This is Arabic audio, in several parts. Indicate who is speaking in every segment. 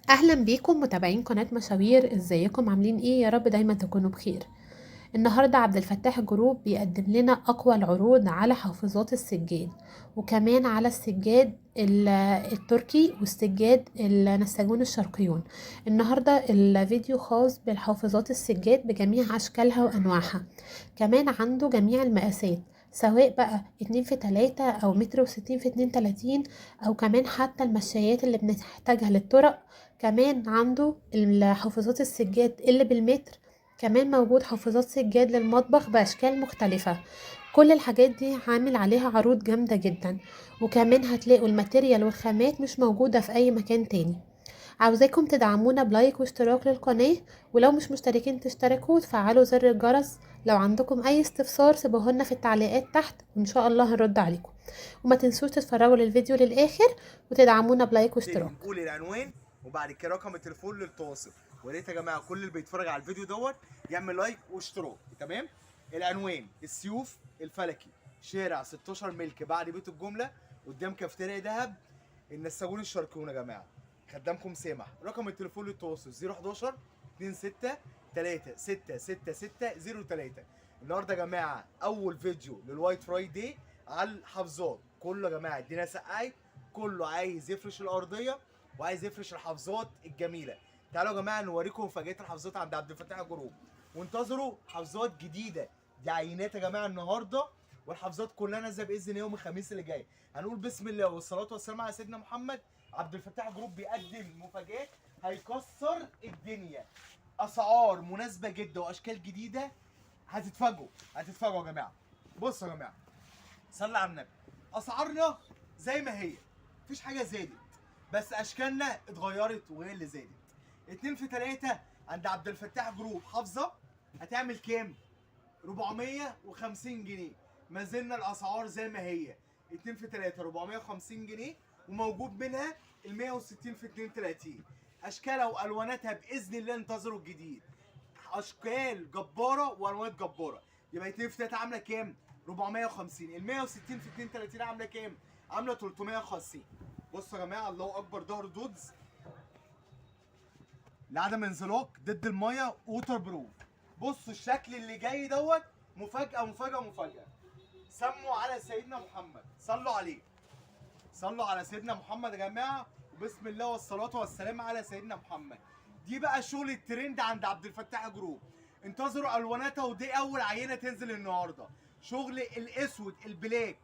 Speaker 1: اهلا بيكم متابعين قناة مشاوير، ازيكم عاملين ايه؟ يا رب دايما تكونوا بخير. النهاردة عبد الفتاح جروب بيقدم لنا اقوى العروض على حافظات السجاد، وكمان على السجاد التركي والسجاد النساجون الشرقيون. النهاردة الفيديو خاص بالحافظات السجاد بجميع اشكالها وانواعها. كمان عنده جميع المقاسات، سواء بقى 2 في 3 او 1.60 في 2.30، او كمان حتى المشايات اللي بنحتاجها للطرق. كمان عنده الحافظات السجاد اللي بالمتر. كمان موجود حافظات سجاد للمطبخ بأشكال مختلفة. كل الحاجات دي عامل عليها عروض جامدة جدا، وكمان هتلاقوا الماتيريال والخامات مش موجودة في أي مكان تاني. عاوزاكم تدعمونا بلايك واشتراك للقناة، ولو مش مشتركين تشتركوا وتفعلوا زر الجرس. لو عندكم أي استفسار سيبوهولنا في التعليقات تحت، وإن شاء الله هنرد عليكم. وما تنسوش تتفرجوا للفيديو للآخر وتدعمونا بلايك واشتراك.
Speaker 2: نقول العنوان وبعد كده رقم التليفون للتواصل. ويا ريت يا جماعه كل اللي بيتفرج على الفيديو يعمل لايك واشتراك. تمام. العنوان السيوف الفلكي، شارع 16 ملك بعد بيت الجمله، قدام كافتيريا دهب، النساجون الشرقيون. يا جماعه خدامكم سامح. رقم التليفون للتواصل 011 26 3666 النهارده يا جماعه اول فيديو للوايت فرايداي على الحافظات. كله يا جماعه الدنيا سقعت، كله عايز يفرش الارضيه وعايز يفرش الحافظات الجميله. تعالوا يا جماعه نوريكم مفاجات الحافظات عند عبد الفتاح جروب، وانتظروا حافظات جديده. دي عينات يا جماعه النهارده، والحافظات كلها نازله باذن الله يوم الخميس اللي جاي. هنقول بسم الله والصلاه والسلام على سيدنا محمد. عبد الفتاح جروب بيقدم مفاجات هيكسر الدنيا، اسعار مناسبه جدا واشكال جديده. هتتفاجئوا هتتفاجئوا يا جماعه. بصوا يا جماعه، صلي على النبي. اسعارنا زي ما هي، مفيش حاجه زادت، بس اشكالنا اتغيرت وهي اللي زادت. 2 في 3 عند عبد الفتاح جروب حافظه هتعمل كام؟ 450 جنيه. ما زلنا الاسعار زي ما هي، 2 في 3 450 جنيه، وموجود منها ال 160 في 32. اشكالها والواناتها باذن الله انتظروا الجديد. اشكال جباره والوانات جباره. يبقى 2 في 3 عامله كام؟ 450. ال 160 في 32 عامله كام؟ عامله 350. بصوا يا جماعه، الله اكبر، ظهر دودز لعدم انزلاق ضد الميه ووتر بروف. بصوا الشكل اللي جاي مفاجاه مفاجاه مفاجاه. سموا على سيدنا محمد، صلوا عليه. صلوا على سيدنا محمد يا جماعه، وبسم الله والصلاه والسلام على سيدنا محمد. دي بقى شغل الترند عند عبد الفتاح جروب. انتظروا الواناتها، ودي اول عينه تنزل النهارده. شغل الاسود البلاك،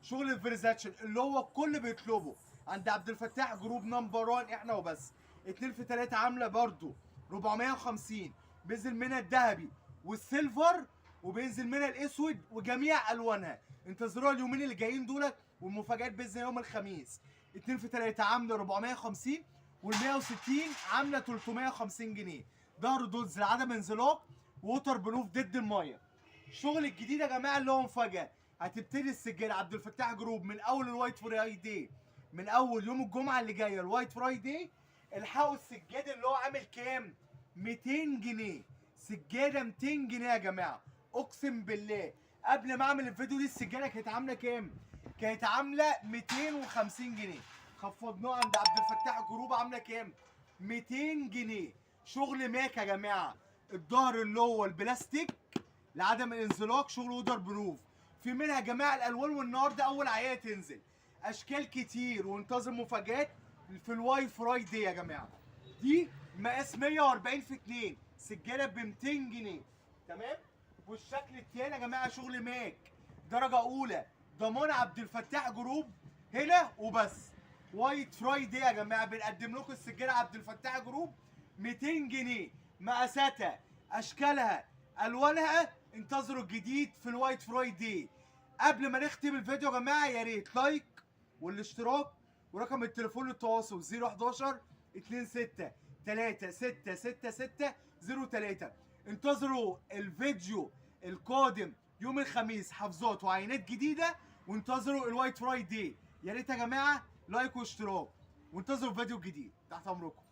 Speaker 2: شغل الفيرزاتشن اللي هو الكل بيطلبه عند عبد الفتاح جروب نمبر 1 احنا وبس. 2 في 3 عامله برضو 450. بينزل منها الذهبي والسيلفر، وبينزل منها الاسود وجميع الوانها. انتظروها اليومين اللي جايين دولت، والمفاجات باذن يوم الخميس. 2 في 3 عامله 450، وال 160 عامله 350 جنيه. ظهر دولز لعدم انزلاق، ووتر بروف ضد الميه. الشغل الجديد يا جماعه اللي هو مفاجاه. هتبتدي السجاده عبد الفتاح جروب من اول الوايت فرايداي، من اول يوم الجمعه اللي جايه الوايت فرايداي. الحقوا السجاد اللي هو عامل كام؟ 200 جنيه. سجاده 200 جنيه يا جماعه. اقسم بالله قبل ما اعمل الفيديو دي السجاده كانت عامله كام؟ كانت عامله 250 جنيه. خفضناها عند عبد الفتاح جروب عامله كام؟ 200 جنيه. شغل ماك يا جماعه. الظهر اللي هو البلاستيك لعدم الانزلاق، شغل وودر بروف. في منها جميع الالوان، والنهارده اول عينه تنزل. اشكال كتير، وانتظر مفاجات في الواي فرايداي يا جماعه. دي مقاس 140 في 2، سجاده ب 200 جنيه. تمام. والشكل التاني يا جماعه شغل ماك درجه اولى، ضمان عبد الفتاح جروب هنا وبس. وايت فرايداي يا جماعه بنقدم لكم السجاده عبد الفتاح جروب 200 جنيه. مقاساتها، اشكالها، الوانها. انتظروا الجديد في الوايت فرايداي. قبل ما نختم الفيديو يا جماعه، يا ريت لايك والاشتراك، ورقم التليفون للتواصل 011 26 3666 03. انتظروا الفيديو القادم يوم الخميس، حافظات وعينات جديده. وانتظروا الوايت فرايداي. يا ريت يا جماعه لايك واشتراك، وانتظروا الفيديو الجديد. تحت امركم.